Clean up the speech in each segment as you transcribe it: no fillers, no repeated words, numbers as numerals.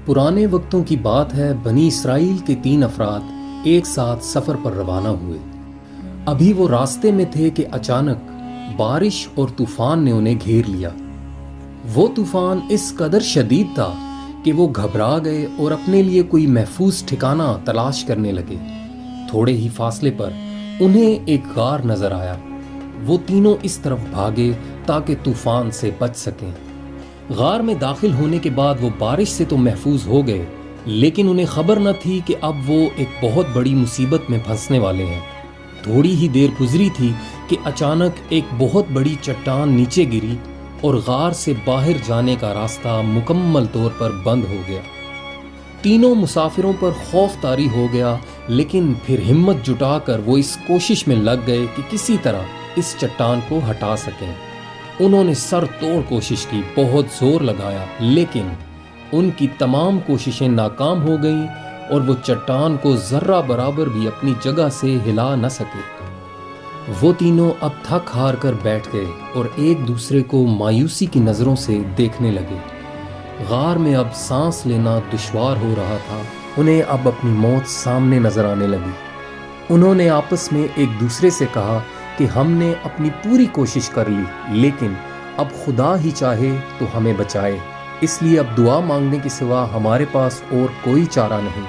پرانے وقتوں کی بات ہے، بنی اسرائیل کے 3 افراد ایک ساتھ سفر پر روانہ ہوئے۔ ابھی وہ راستے میں تھے کہ اچانک بارش اور طوفان نے انہیں گھیر لیا۔ وہ طوفان اس قدر شدید تھا کہ وہ گھبرا گئے اور اپنے لیے کوئی محفوظ ٹھکانہ تلاش کرنے لگے۔ تھوڑے ہی فاصلے پر انہیں ایک غار نظر آیا۔ وہ تینوں اس طرف بھاگے تاکہ طوفان سے بچ سکیں۔ غار میں داخل ہونے کے بعد وہ بارش سے تو محفوظ ہو گئے، لیکن انہیں خبر نہ تھی کہ اب وہ ایک بہت بڑی مصیبت میں پھنسنے والے ہیں۔ تھوڑی ہی دیر گزری تھی کہ اچانک ایک بہت بڑی چٹان نیچے گری اور غار سے باہر جانے کا راستہ مکمل طور پر بند ہو گیا۔ تینوں مسافروں پر خوف طاری ہو گیا، لیکن پھر ہمت جٹا کر وہ اس کوشش میں لگ گئے کہ کسی طرح اس چٹان کو ہٹا سکیں۔ انہوں نے سر توڑ کوشش کی، بہت زور لگایا، لیکن ان کی تمام کوششیں ناکام ہو گئیں اور وہ چٹان کو ذرہ برابر بھی اپنی جگہ سے ہلا نہ سکے۔ وہ تینوں اب تھک ہار کر بیٹھ گئے اور ایک دوسرے کو مایوسی کی نظروں سے دیکھنے لگے۔ غار میں اب سانس لینا دشوار ہو رہا تھا۔ انہیں اب اپنی موت سامنے نظر آنے لگی۔ انہوں نے آپس میں ایک دوسرے سے کہا کہ ہم نے اپنی پوری کوشش کر لی، لیکن اب خدا ہی چاہے تو ہمیں بچائے، اس لیے اب دعا مانگنے کے سوا ہمارے پاس اور کوئی چارہ نہیں۔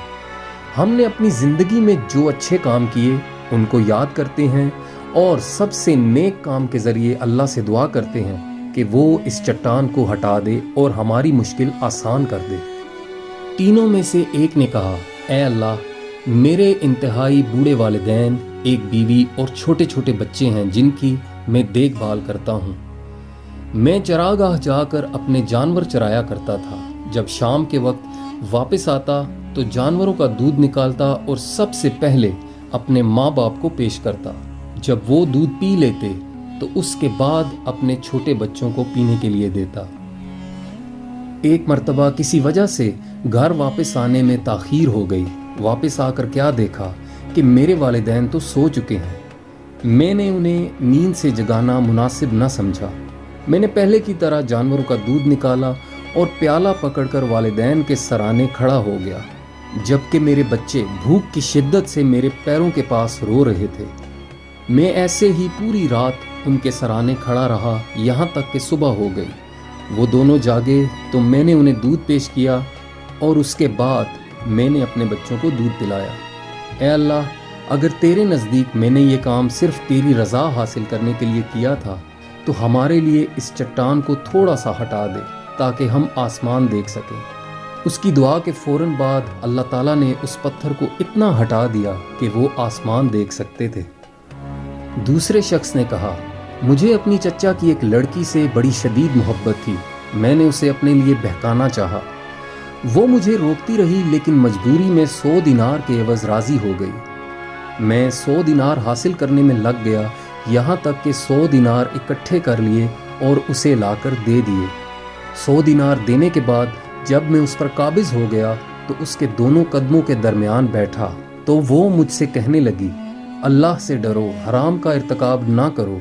ہم نے اپنی زندگی میں جو اچھے کام کیے ان کو یاد کرتے ہیں اور سب سے نیک کام کے ذریعے اللہ سے دعا کرتے ہیں کہ وہ اس چٹان کو ہٹا دے اور ہماری مشکل آسان کر دے۔ تینوں میں سے ایک نے کہا، اے اللہ، میرے انتہائی بوڑھے والدین، ایک بیوی اور چھوٹے چھوٹے بچے ہیں جن کی میں دیکھ بھال کرتا ہوں۔ میں چراگاہ جا کر اپنے جانور چرایا کرتا تھا۔ جب شام کے وقت واپس آتا تو جانوروں کا دودھ نکالتا اور سب سے پہلے اپنے ماں باپ کو پیش کرتا۔ جب وہ دودھ پی لیتے تو اس کے بعد اپنے چھوٹے بچوں کو پینے کے لیے دیتا۔ ایک مرتبہ کسی وجہ سے گھر واپس آنے میں تاخیر ہو گئی۔ واپس آ کر کیا دیکھا کہ میرے والدین تو سو چکے ہیں۔ میں نے انہیں نیند سے جگانا مناسب نہ سمجھا۔ میں نے پہلے کی طرح جانوروں کا دودھ نکالا اور پیالہ پکڑ کر والدین کے سرانے کھڑا ہو گیا، جبکہ میرے بچے بھوک کی شدت سے میرے پیروں کے پاس رو رہے تھے۔ میں ایسے ہی پوری رات ان کے سرانے کھڑا رہا یہاں تک کہ صبح ہو گئی۔ وہ دونوں جاگے تو میں نے انہیں دودھ پیش کیا اور اس کے بعد میں نے اپنے بچوں کو دودھ پلایا۔ اے اللہ، اگر تیرے نزدیک میں نے یہ کام صرف تیری رضا حاصل کرنے کے لیے کیا تھا تو ہمارے لیے اس چٹان کو تھوڑا سا ہٹا دے تاکہ ہم آسمان دیکھ سکیں۔ اس کی دعا کے فوراً بعد اللہ تعالیٰ نے اس پتھر کو اتنا ہٹا دیا کہ وہ آسمان دیکھ سکتے تھے۔ دوسرے شخص نے کہا، مجھے اپنی چچا کی ایک لڑکی سے بڑی شدید محبت تھی۔ میں نے اسے اپنے لیے بہکانا چاہا۔ وہ مجھے روکتی رہی، لیکن مجبوری میں 100 دینار کے عوض راضی ہو گئی۔ میں 100 دینار حاصل کرنے میں لگ گیا، یہاں تک کہ 100 دینار اکٹھے کر لیے اور اسے لا کر دے دیے۔ 100 دینار دینے کے بعد جب میں اس پر قابض ہو گیا تو اس کے دونوں قدموں کے درمیان بیٹھا تو وہ مجھ سے کہنے لگی، اللہ سے ڈرو، حرام کا ارتکاب نہ کرو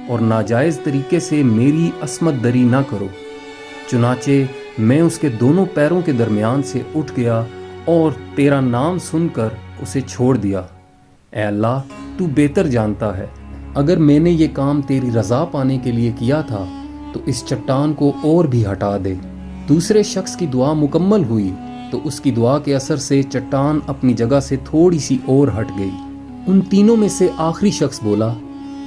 اور ناجائز طریقے سے میری عصمت دری نہ کرو۔ چنانچہ میں اس کے دونوں پیروں کے درمیان سے اٹھ گیا اور تیرا نام سن کر اسے چھوڑ دیا۔ اے اللہ، تو بہتر جانتا ہے، اگر میں نے یہ کام تیری رضا پانے کے لیے کیا تھا تو اس چٹان کو اور بھی ہٹا دے۔ دوسرے شخص کی دعا مکمل ہوئی تو اس کی دعا کے اثر سے چٹان اپنی جگہ سے تھوڑی سی اور ہٹ گئی۔ ان تینوں میں سے آخری شخص بولا،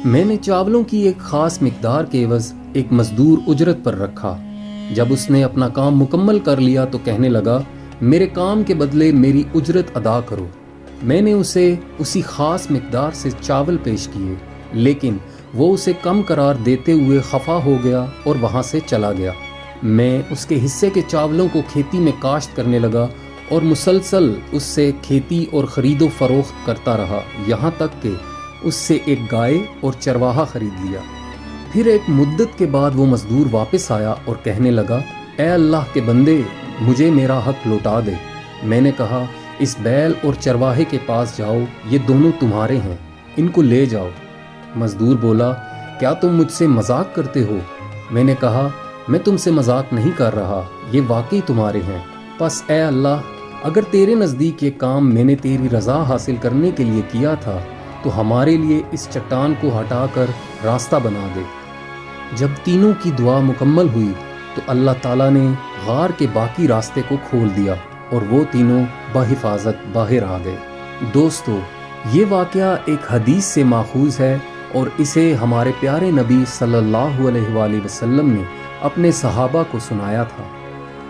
میں نے چاولوں کی ایک خاص مقدار کے عوض ایک مزدور اجرت پر رکھا۔ جب اس نے اپنا کام مکمل کر لیا تو کہنے لگا، میرے کام کے بدلے میری اجرت ادا کرو۔ میں نے اسے اسی خاص مقدار سے چاول پیش کیے، لیکن وہ اسے کم قرار دیتے ہوئے خفا ہو گیا اور وہاں سے چلا گیا۔ میں اس کے حصے کے چاولوں کو کھیتی میں کاشت کرنے لگا اور مسلسل اس سے کھیتی اور خرید و فروخت کرتا رہا، یہاں تک کہ اس سے ایک گائے اور چرواہا خرید لیا۔ پھر ایک مدت کے بعد وہ مزدور واپس آیا اور کہنے لگا، اے اللہ کے بندے، مجھے میرا حق لوٹا دے۔ میں نے کہا، اس بیل اور چرواہے کے پاس جاؤ، یہ دونوں تمہارے ہیں، ان کو لے جاؤ۔ مزدور بولا، کیا تم مجھ سے مذاق کرتے ہو؟ میں نے کہا، میں تم سے مذاق نہیں کر رہا، یہ واقعی تمہارے ہیں، پس اے اللہ، اگر تیرے نزدیک یہ کام میں نے تیری رضا حاصل کرنے کے لیے کیا تھا تو ہمارے لیے اس چٹان کو ہٹا کر راستہ بنا دے۔ جب تینوں کی دعا مکمل ہوئی تو اللہ تعالیٰ نے غار کے باقی راستے کو کھول دیا اور وہ تینوں بحفاظت باہر آ گئے۔ دوستو، یہ واقعہ ایک حدیث سے ماخوذ ہے اور اسے ہمارے پیارے نبی صلی اللہ علیہ وآلہ وسلم نے اپنے صحابہ کو سنایا تھا۔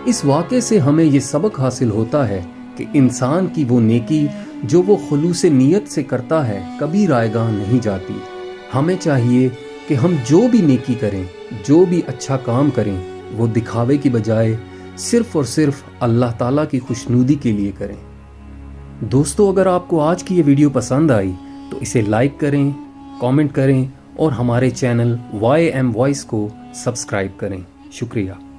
اس واقعے سے ہمیں یہ سبق حاصل ہوتا ہے کہ انسان کی وہ نیکی جو وہ خلوص نیت سے کرتا ہے کبھی رائے گاہ نہیں جاتی۔ ہمیں چاہیے کہ ہم جو بھی نیکی کریں، جو بھی اچھا کام کریں، وہ دکھاوے کی بجائے صرف اور صرف اللہ تعالیٰ کی خوشنودی کے لیے کریں۔ دوستو، اگر آپ کو آج کی یہ ویڈیو پسند آئی تو اسے لائک کریں، کامنٹ کریں اور ہمارے چینل YM وائس کو سبسکرائب کریں۔ شکریہ۔